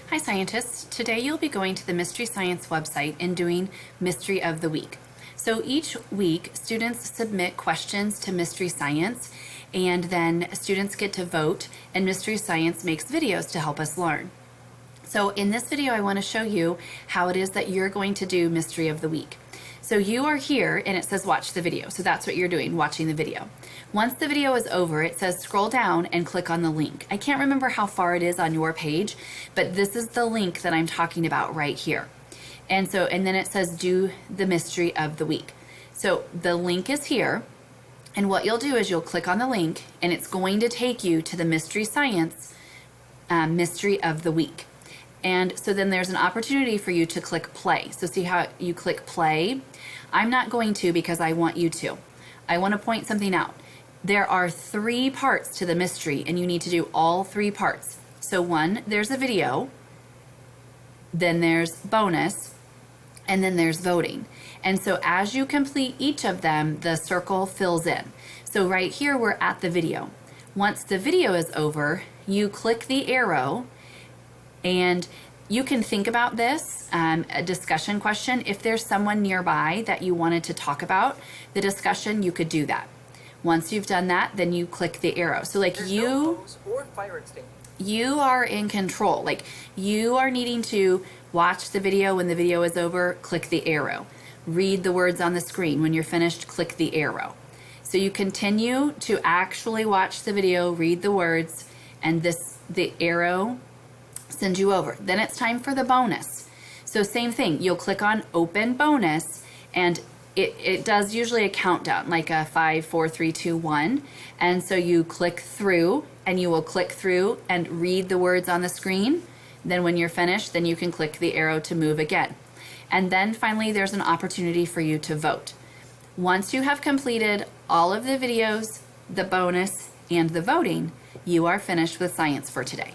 Hi scientists, today you'll be going to the Mystery Science website and doing Mystery of the Week. So each week students submit questions to Mystery Science and then students get to vote and Mystery Science makes videos to help us learn. So in this video I want to show you how it is that you're going to do Mystery of the Week. So you are here and it says watch the video. So that's what you're doing, watching the video. Once the video is over, it says scroll down and click on the link. I can't remember how far it is on your page, but this is the link that I'm talking about right here. And then it says do the Mystery of the Week. So the link is here, and what you'll do is you'll click on the link and it's going to take you to the Mystery Science Mystery of the Week. And so then there's an opportunity for you to click play. So see how you click play? I'm not going to because I want you to. I want to point something out. There are 3 parts to the mystery and you need to do all 3 parts. So one, there's a video, then there's bonus, and then there's voting. And so as you complete each of them, the circle fills in. So right here, we're at the video. Once the video is over, you click the arrow and you can think about this, a discussion question. If there's someone nearby that you wanted to talk about the discussion, you could do that. Once you've done that, then you click the arrow. So like you are in control. Like you are needing to watch the video. When the video is over, click the arrow. Read the words on the screen. When you're finished, click the arrow. So you continue to actually watch the video, read the words, and the arrow sends you over. Then it's time for the bonus. So same thing, you'll click on open bonus and it does usually a countdown, like a 5, 4, 3, 2, 1. And so you click through and you will click through and read the words on the screen. Then when you're finished, then you can click the arrow to move again. And then finally, there's an opportunity for you to vote. Once you have completed all of the videos, the bonus, and the voting, you are finished with science for today.